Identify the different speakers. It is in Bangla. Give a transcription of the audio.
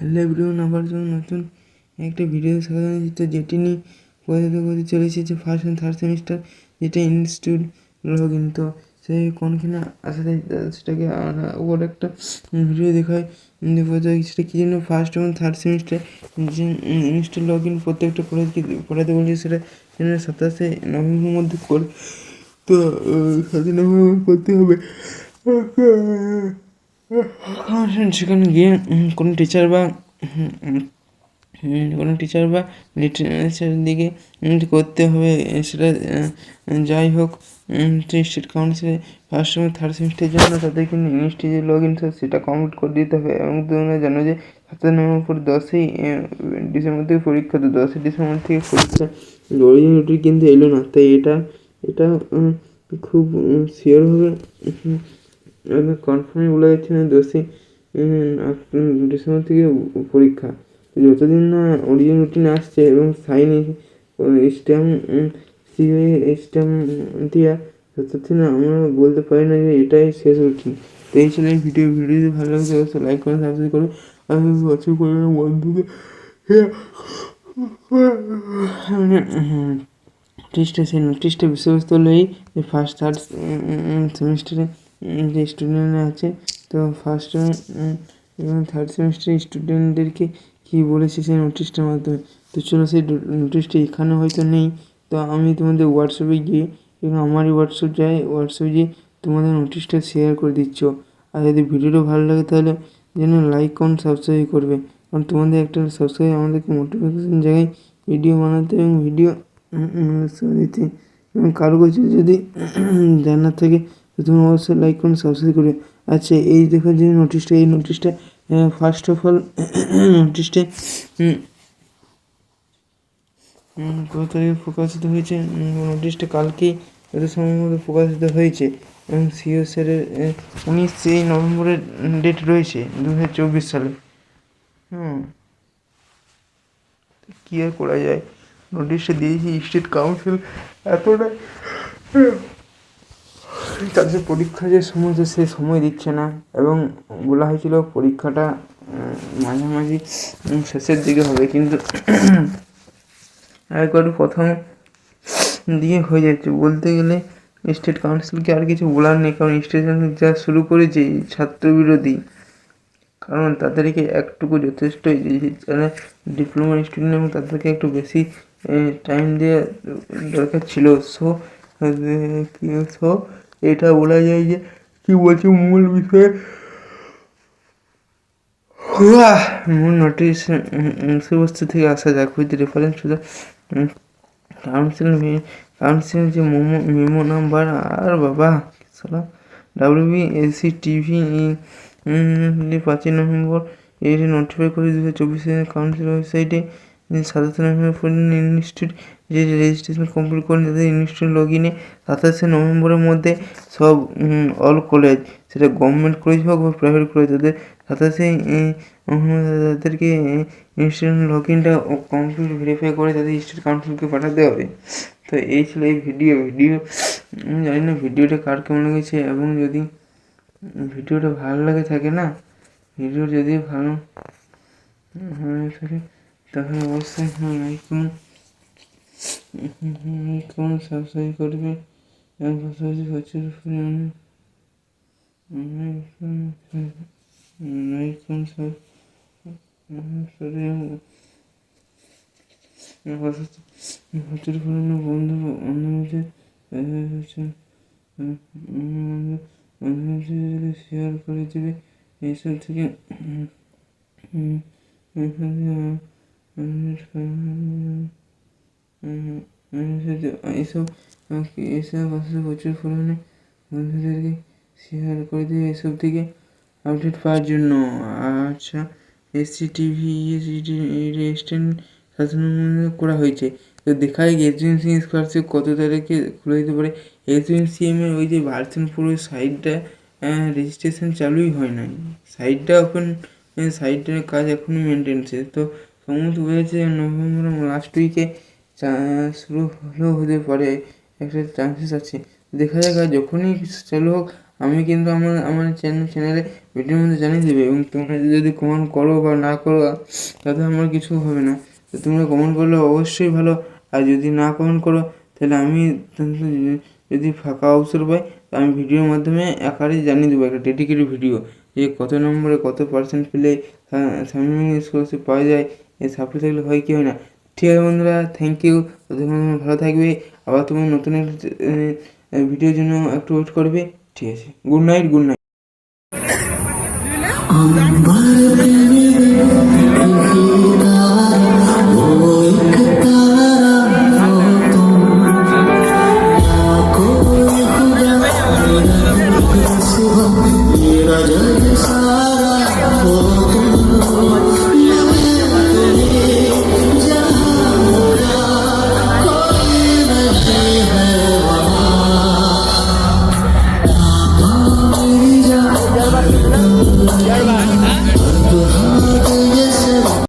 Speaker 1: হ্যালো এভরিওয়ান, আবার জন্য নতুন একটা ভিডিও সাজানো তো যেটি নিয়ে করতে চলেছে যে ফার্স্ট অ্যান্ড থার্ড সেমিস্টার যেটা ইনস্টিটিউট লগইন। তো সেই কোনখানে আসা যায় সেটাকে ওর একটা ভিডিও দেখায় সেটা কী জন্য ফার্স্ট এবং থার্ড সেমিস্টার যে ইনস্টিটিউট লগইন প্রত্যেকটা পড়াতে বলছে সেটা যেন 27শে নভেম্বরের মধ্যে করে। তো 7 নভেম্বর করতে হবে। সেখানে গিয়ে কোনো টিচার বা লিটারেচার দিকে করতে হবে। সেটা যাই হোক, স্টেট কাউন্সিলে ফার্স্ট এবং থার্ড সেমিস্টারের জন্য তাদেরকে ইনস্টিটিউট লগইন সেটা কমপ্লিট করে দিতে হবে। এবং তোমরা জানো যে 7 নভেম্বর 10ই ডিসেম্বর থেকে পরীক্ষা, তো 10ই ডিসেম্বর থেকে পরীক্ষা অরিজিনালিটি কিন্তু এলো না। তাই এটা খুব শিওরভাবে কনফার্মই বলা যাচ্ছে না 10ই ডিসেম্বর থেকে পরীক্ষা। যতদিন না অরিজিনাল রুটিন আসছে এবং সাইন স্ট্যাম্প দেওয়া, ততদিন আমরা বলতে পারি না যে এটাই শেষ রুটিন। তো এই ছিল এই ভিডিওটি ভালো লাগছে অবশ্যই লাইক করে সাবস্ক্রাইব করে প্রচুর পরিমাণে বন্ধুকে নোটিশটা বিষয়বস্তু হলো এই যে ফার্স্ট থার্ড সেমিস্টারে যে স্টুডেন্টরা আছে, তো ফার্স্ট এবং থার্ড সেমিস্টারের স্টুডেন্টদেরকে কী বলেছে সেই নোটিশটার মাধ্যমে। তো চলো সেই নোটিশটা এখানে হয়তো নেই, তো আমি তোমাদের হোয়াটসঅ্যাপে গিয়ে এবং আমারই হোয়াটসঅ্যাপে গিয়ে তোমাদের নোটিশটা শেয়ার করে দিচ্ছ। আর যদি ভিডিওটা ভালো লাগে তাহলে যেন লাইক কমেন্ট সাবস্ক্রাইব করবে, কারণ তোমাদের একটা সাবস্ক্রাইব আমাদেরকে মোটিভেশন জায়গায় ভিডিও বানাতে এবং ভিডিও দিতে। এবং কারো কাছে যদি জানার থাকে তো তুমি অবশ্যই লাইক করুন, সাবস্ক্রাইব করবে। আচ্ছা, এই দেখো যে এই নোটিশটা ফার্স্ট অফ অল নোটিশটা কত তারিখে প্রকাশিত হয়েছে? নোটিশটা কালকেই যত সম্ভবত প্রকাশিত হয়েছে এবং সিও স্যারের 19 নভেম্বরের ডেট রয়েছে 2024 সালে। কী আর করা যায়, নোটিশটা দিয়েছি স্টেট কাউন্সিল এতটা তাদের পরীক্ষা যে সময় সে সময় দিচ্ছে না, এবং বলা হয়েছিল পরীক্ষাটা মাঝামাঝি শেষের দিকে হবে, কিন্তু একবার প্রথম দিয়ে হয়ে যাচ্ছে। বলতে গেলে স্টেট কাউন্সিলকে আর কিছু বলার নেই, কারণ স্টেট কাউন্সিল যা শুরু করেছে ছাত্র বিরোধী। কারণ তাদেরকে একটুকু যথেষ্ট যারা ডিপ্লোমা স্টুডেন্ট এবং তাদেরকে একটু বেশি টাইম দেওয়া দরকার ছিল। সো এটা বলা যায় যে কী বলছি মূল বিষয়ে মূল নোটিশ বিষয়বস্তু থেকে আসা যাক। With reference to the council যে মেমো নাম্বার আর বাবা WBSC-TV 5 নভেম্বর এটি নোটিফাই করে 2024 কাউন্সিল ওয়েবসাইটে 27 নভেম্বর পর্যন্ত ইনস্টিটিউট যে রেজিস্ট্রেশন কমপ্লিট করেন তাদের ইনস্টিটিউট লগ ইনে 27 নভেম্বরের মধ্যে সব অল কলেজ, সেটা গভর্নমেন্ট কলেজ হোক বা প্রাইভেট কলেজ, তাদের 27 তাদেরকে ইনস্টিটিউট লগ ইনটা কমপ্লিট ভেরিফাই করে তাদের স্টেট কাউন্সিলকে পাঠাতে হবে। তো এই ছিল এই ভিডিও আমি জানি না ভিডিওটা কার কেমন লেগেছে, এবং যদি ভিডিওটা ভালো লাগে থাকে না, ভিডিও যদি ভালো থাকে তাহলে অবশ্যই লাইক করুন, সাবস্ক্রাইব করবে এবং পাশাপাশি প্রচুর পরিমাণে লাইক করুন প্রচুর পরিমাণে বন্ধুদের শেয়ার করে দেবে। এইসব থেকে এইসব প্রচুর পরিমাণে বন্ধুদেরকে শেয়ার করে দেবে এসব থেকে আপডেট পাওয়ার জন্য। আচ্ছা, SCTV রেজিস্ট্রেশন করা হয়েছে, তো দেখা যায় এজেন্সি স্কলারশিপ কত তারিখে খুলে দিতে পারে। SNCM-এর ওই যে ভার্সন পুরো সাইটটা রেজিস্ট্রেশন চালুই হয় নাই, সাইটটা এখন সাইটের কাজ এখনও মেনটেন্সে। তো সম্ভবত হয়েছে নভেম্বর লাস্ট উইকে শুরু হলেও হতে পারে, একটা চান্সেস আছে। দেখা যাক, যখনই চালু হোক আমি কিন্তু আমার চ্যানেলে ভিডিওর মধ্যে জানিয়ে দেবে। এবং তোমরা যদি কমেন্ট করো বা না করো তাতে আমার কিছু হবে না। তো তোমরা কমেন্ট করলে অবশ্যই ভালো, আর যদি না কমেন্ট করো তাহলে আমি যদি ফাঁকা অবসর পাই তো আমি ভিডিওর মাধ্যমে আকারে জানিয়ে দেবো, একটা ডেডিকেটেড ভিডিও, যে কত নম্বরে কত পার্সেন্ট পেলে সাবমিট স্কলারশিপ পাওয়া যায়, এই সাপ্লি থাকলে হয় কি হয় না। ঠিক আছে বন্ধুরা, থ্যাংক ইউ। তোমরা ভালো থাকবে, আবার তোমার নতুন একটা ভিডিওর জন্য একটু ওয়েট করবে। ঠিক আছে, গুড নাইট, গুড নাইট।